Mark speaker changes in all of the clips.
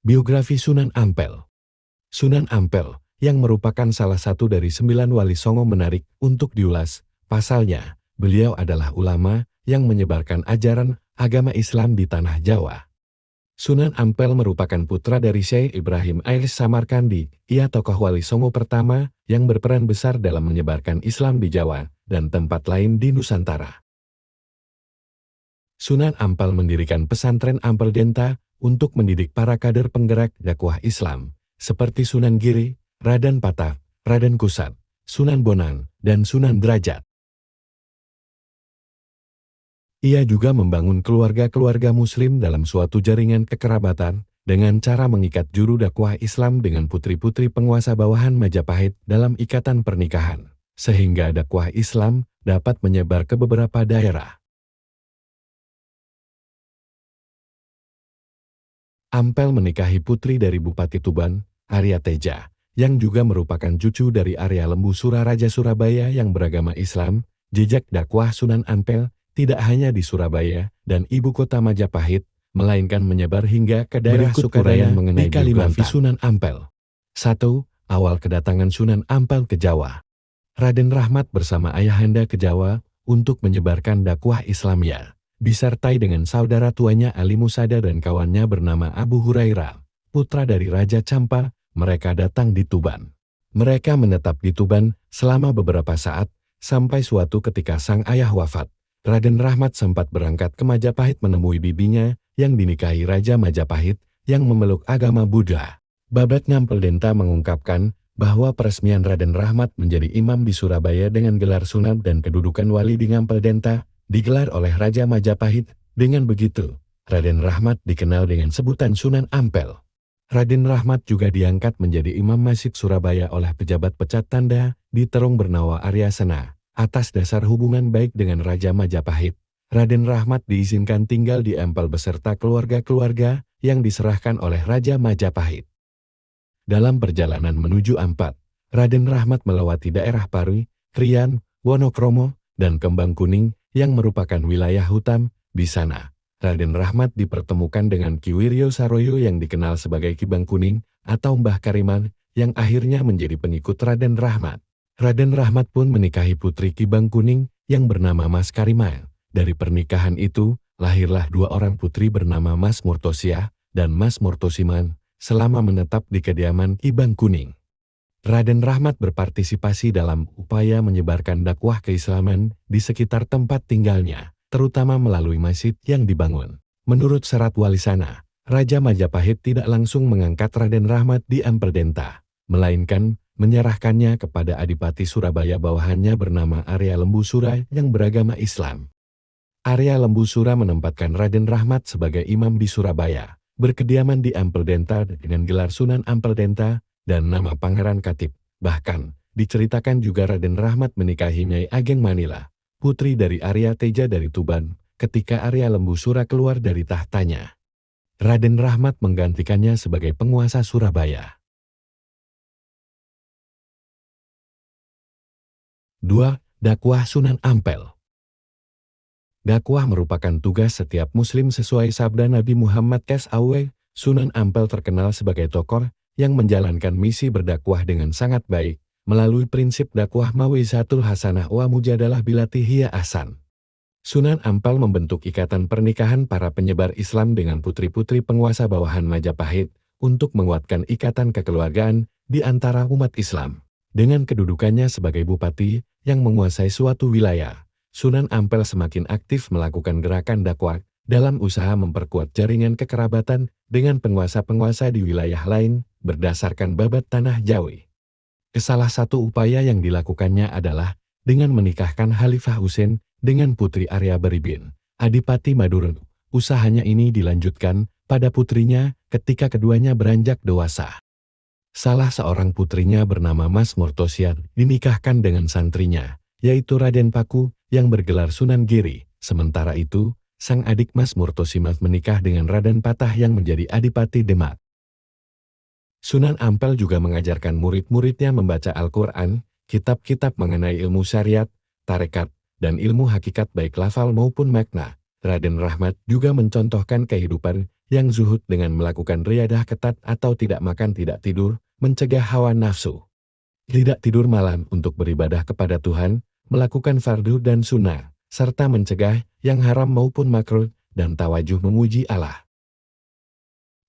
Speaker 1: Biografi Sunan Ampel. Sunan Ampel, yang merupakan salah satu dari 9 wali songo menarik untuk diulas. Pasalnya, beliau adalah ulama yang menyebarkan ajaran agama Islam di tanah Jawa. Sunan Ampel merupakan putra dari Syekh Ibrahim Ais Samarkandi. Ia tokoh wali songo pertama yang berperan besar dalam menyebarkan Islam di Jawa dan tempat lain di Nusantara. Sunan Ampel mendirikan pesantren Ampel Denta untuk mendidik para kader penggerak dakwah Islam, seperti Sunan Giri, Raden Patah, Raden Kusat, Sunan Bonang, dan Sunan Derajat. Ia juga membangun keluarga-keluarga muslim dalam suatu jaringan kekerabatan, dengan cara mengikat juru dakwah Islam dengan putri-putri penguasa bawahan Majapahit dalam ikatan pernikahan, sehingga dakwah Islam dapat menyebar ke beberapa daerah. Ampel menikahi putri dari Bupati Tuban, Arya Teja, yang juga merupakan cucu dari Arya Lembu Sura Raja Surabaya yang beragama Islam. Jejak dakwah Sunan Ampel tidak hanya di Surabaya dan ibu kota Majapahit, melainkan menyebar hingga ke daerah Sukadaya mengenai biografi Sunan Ampel. 1. Awal kedatangan Sunan Ampel ke Jawa. Raden Rahmat bersama ayahanda ke Jawa untuk menyebarkan dakwah Islamiyah, disertai dengan saudara tuanya Ali Musada dan kawannya bernama Abu Hurairah, putra dari Raja Campa. Mereka datang di Tuban. Mereka menetap di Tuban selama beberapa saat, sampai suatu ketika sang ayah wafat. Raden Rahmat sempat berangkat ke Majapahit menemui bibinya yang dinikahi Raja Majapahit yang memeluk agama Buddha. Babat Ngampel Denta mengungkapkan bahwa peresmian Raden Rahmat menjadi imam di Surabaya dengan gelar Sunan dan kedudukan wali di Ngampel Denta digelar oleh Raja Majapahit. Dengan begitu, Raden Rahmat dikenal dengan sebutan Sunan Ampel. Raden Rahmat juga diangkat menjadi Imam Masjid Surabaya oleh pejabat pecat tanda di Terong bernama Arya Sena. Atas dasar hubungan baik dengan Raja Majapahit, Raden Rahmat diizinkan tinggal di Ampel beserta keluarga-keluarga yang diserahkan oleh Raja Majapahit. Dalam perjalanan menuju Ampat, Raden Rahmat melewati daerah Parui, Krian, Wonokromo, dan Kembang Kuning yang merupakan wilayah hutan. Di sana, Raden Rahmat dipertemukan dengan Ki Wiryo Saroyo yang dikenal sebagai Ki Bang Kuning atau Mbah Kariman, yang akhirnya menjadi pengikut Raden Rahmat. Raden Rahmat pun menikahi putri Ki Bang Kuning yang bernama Mas Kariman. Dari pernikahan itu, lahirlah 2 orang putri bernama Mas Murtosia dan Mas Murtosiman selama menetap di kediaman Ki Bang Kuning. Raden Rahmat berpartisipasi dalam upaya menyebarkan dakwah keislaman di sekitar tempat tinggalnya, terutama melalui masjid yang dibangun. Menurut serat walisana, Raja Majapahit tidak langsung mengangkat Raden Rahmat di Ampel Denta, melainkan menyerahkannya kepada Adipati Surabaya bawahannya bernama Arya Lembu Sura yang beragama Islam. Arya Lembu Sura menempatkan Raden Rahmat sebagai imam di Surabaya, berkediaman di Ampel Denta dengan gelar Sunan Ampel Denta dan nama Pangeran Katib. Bahkan, diceritakan juga Raden Rahmat menikahi Nyai Ageng Manila, putri dari Arya Teja dari Tuban, ketika Arya Lembu Sura keluar dari tahtanya. Raden Rahmat menggantikannya sebagai penguasa Surabaya. 2. Dakwah Sunan Ampel. Dakwah merupakan tugas setiap muslim sesuai sabda Nabi Muhammad SAW. Sunan Ampel terkenal sebagai tokoh yang menjalankan misi berdakwah dengan sangat baik, melalui prinsip dakwah mawizatul hasanah wa mujadalah bilati hiya ahsan. Sunan Ampel membentuk ikatan pernikahan para penyebar Islam dengan putri-putri penguasa bawahan Majapahit untuk menguatkan ikatan kekeluargaan di antara umat Islam. Dengan kedudukannya sebagai bupati yang menguasai suatu wilayah, Sunan Ampel semakin aktif melakukan gerakan dakwah dalam usaha memperkuat jaringan kekerabatan dengan penguasa-penguasa di wilayah lain berdasarkan babat tanah Jawi. Salah satu upaya yang dilakukannya adalah dengan menikahkan Khalifah Husein dengan putri Arya Beribin, Adipati Madura. Usahanya ini dilanjutkan pada putrinya ketika keduanya beranjak dewasa. Salah seorang putrinya bernama Mas Murtosia dinikahkan dengan santrinya, yaitu Raden Paku yang bergelar Sunan Giri. Sementara itu, sang adik Mas Murtosimat menikah dengan Raden Patah yang menjadi Adipati Demak. Sunan Ampel juga mengajarkan murid-muridnya membaca Al-Quran, kitab-kitab mengenai ilmu syariat, tarekat, dan ilmu hakikat baik lafal maupun makna. Raden Rahmat juga mencontohkan kehidupan yang zuhud dengan melakukan riyadah ketat atau tidak makan tidak tidur, mencegah hawa nafsu. Tidak tidur malam untuk beribadah kepada Tuhan, melakukan fardu dan sunnah, serta mencegah yang haram maupun makruh, dan tawajuh memuji Allah.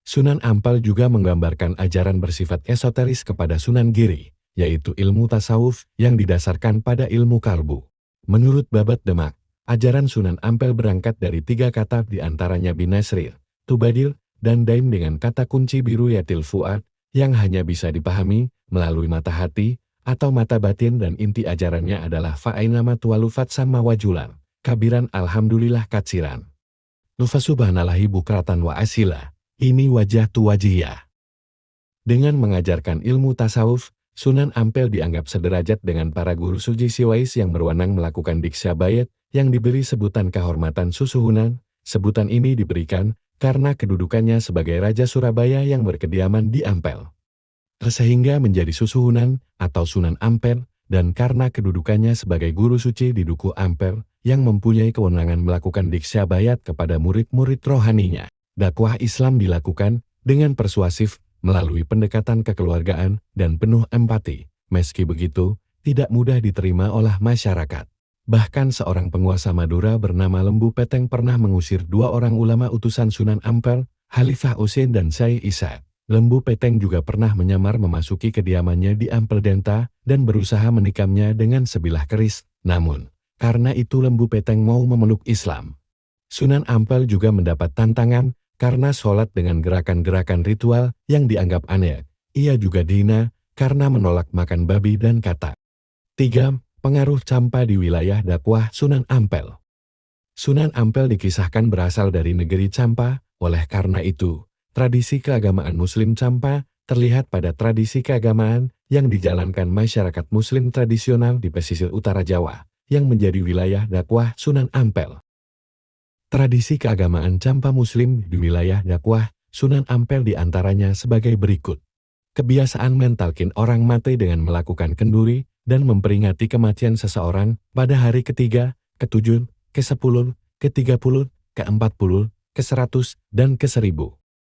Speaker 1: Sunan Ampel juga menggambarkan ajaran bersifat esoteris kepada Sunan Giri, yaitu ilmu tasawuf yang didasarkan pada ilmu kalbu. Menurut Babat Demak, ajaran Sunan Ampel berangkat dari 3 kata diantaranya binasrir, tubadil, dan daim dengan kata kunci biru yatil fuad, yang hanya bisa dipahami melalui mata hati atau mata batin, dan inti ajarannya adalah fa'ainama tuwalufat sama wajulan, kabiran alhamdulillah katsiran. Nufasubhanallahi bukratan wa asila, ini wajah tu wajiyah. Dengan mengajarkan ilmu tasawuf, Sunan Ampel dianggap sederajat dengan para guru suci siwais yang berwenang melakukan diksha bayat yang diberi sebutan kehormatan susuhunan. Sebutan ini diberikan karena kedudukannya sebagai Raja Surabaya yang berkediaman di Ampel. Sehingga menjadi susuhunan atau Sunan Ampel, dan karena kedudukannya sebagai guru suci di Duku Ampel yang mempunyai kewenangan melakukan diksha bayat kepada murid-murid rohaninya. Dakwah Islam dilakukan dengan persuasif, melalui pendekatan kekeluargaan dan penuh empati. Meski begitu, tidak mudah diterima oleh masyarakat. Bahkan seorang penguasa Madura bernama Lembu Peteng pernah mengusir 2 orang ulama utusan Sunan Ampel, Khalifah Usin dan Syai Isa. Lembu Peteng juga pernah menyamar memasuki kediamannya di Ampel Denta dan berusaha menikamnya dengan sebilah keris. Namun, karena itu Lembu Peteng mau memeluk Islam. Sunan Ampel juga mendapat tantangan karena sholat dengan gerakan-gerakan ritual yang dianggap aneh. Ia juga dihina karena menolak makan babi dan kata. 3. Pengaruh campa di wilayah dakwah Sunan Ampel. Sunan Ampel dikisahkan berasal dari negeri Campa, oleh karena itu, tradisi keagamaan Muslim Campa terlihat pada tradisi keagamaan yang dijalankan masyarakat Muslim tradisional di pesisir utara Jawa, yang menjadi wilayah dakwah Sunan Ampel. Tradisi keagamaan Campa Muslim di wilayah dakwah Sunan Ampel diantaranya sebagai berikut. Kebiasaan mentalkin orang mati dengan melakukan kenduri dan memperingati kematian seseorang pada hari ke-3, ke-7, ke-10, ke-30, ke-40, ke-100, dan ke-1000.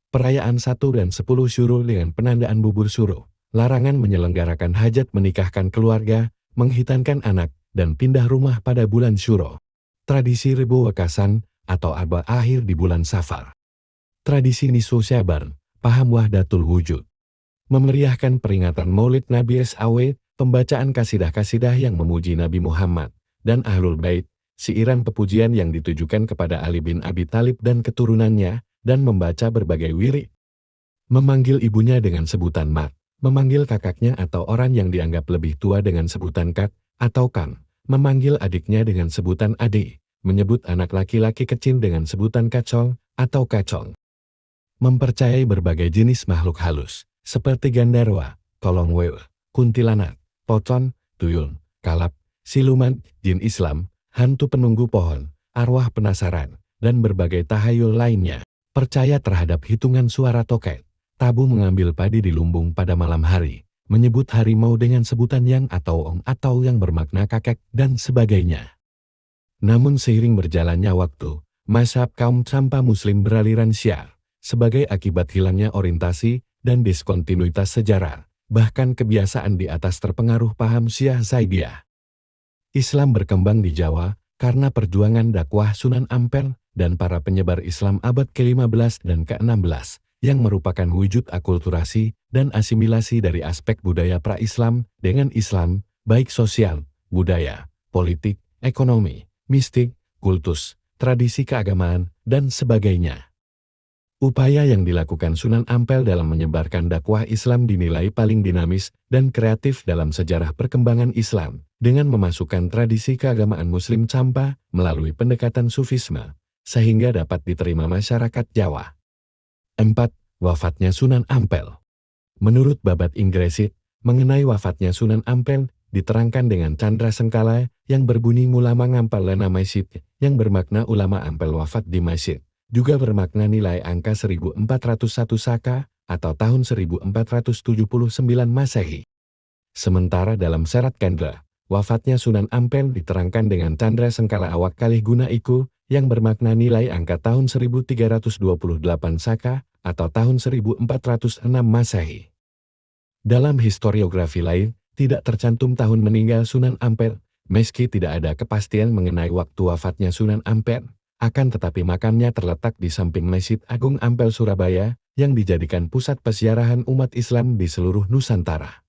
Speaker 1: Perayaan 1 dan 10 syuro dengan penandaan bubur syuro. Larangan menyelenggarakan hajat menikahkan keluarga, menghitankan anak, dan pindah rumah pada bulan syuro. Tradisi Rebo Wekasan atau arba akhir di bulan Safar. Tradisi Nisu Syaban, paham wahdatul wujud. Memeriahkan peringatan Maulid Nabi SAW, pembacaan kasidah-kasidah yang memuji Nabi Muhammad dan Ahlul Bait, siiran pepujian yang ditujukan kepada Ali bin Abi Thalib dan keturunannya, dan membaca berbagai wirid. Memanggil ibunya dengan sebutan Mak, memanggil kakaknya atau orang yang dianggap lebih tua dengan sebutan Kak atau Kang, memanggil adiknya dengan sebutan Adik, menyebut anak laki-laki kecil dengan sebutan kacong atau kacong. Mempercayai berbagai jenis makhluk halus, seperti gandarwa, kolong wewe, kuntilanak, pocong, tuyul, kalap, siluman, jin Islam, hantu penunggu pohon, arwah penasaran, dan berbagai tahayul lainnya. Percaya terhadap hitungan suara toket, tabu mengambil padi di lumbung pada malam hari, menyebut harimau dengan sebutan yang atau ong atau yang bermakna kakek, dan sebagainya. Namun seiring berjalannya waktu, mazhab kaum Campa Muslim beraliran Syiah, sebagai akibat hilangnya orientasi dan diskontinuitas sejarah, bahkan kebiasaan di atas terpengaruh paham Syiah Zaidiyah. Islam berkembang di Jawa karena perjuangan dakwah Sunan Ampel dan para penyebar Islam abad ke-15 dan ke-16, yang merupakan wujud akulturasi dan asimilasi dari aspek budaya pra-Islam dengan Islam, baik sosial, budaya, politik, ekonomi, mistik, kultus, tradisi keagamaan, dan sebagainya. Upaya yang dilakukan Sunan Ampel dalam menyebarkan dakwah Islam dinilai paling dinamis dan kreatif dalam sejarah perkembangan Islam, dengan memasukkan tradisi keagamaan Muslim Campa melalui pendekatan Sufisme, sehingga dapat diterima masyarakat Jawa. 4. Wafatnya Sunan Ampel. Menurut Babat Ingresit, mengenai wafatnya Sunan Ampel, diterangkan dengan candra sengkala yang berbunyi mulama ngampal lana masjid, yang bermakna ulama Ampel wafat di masjid, juga bermakna nilai angka 1401 Saka atau tahun 1479 Masehi. Sementara dalam syarat candra, wafatnya Sunan Ampel diterangkan dengan candra sengkala awak kalih guna iku, yang bermakna nilai angka tahun 1328 Saka atau tahun 1406 Masehi. Dalam historiografi lain, tidak tercantum tahun meninggal Sunan Ampel, meski tidak ada kepastian mengenai waktu wafatnya Sunan Ampel, akan tetapi makamnya terletak di samping Masjid Agung Ampel Surabaya, yang dijadikan pusat peziarahan umat Islam di seluruh Nusantara.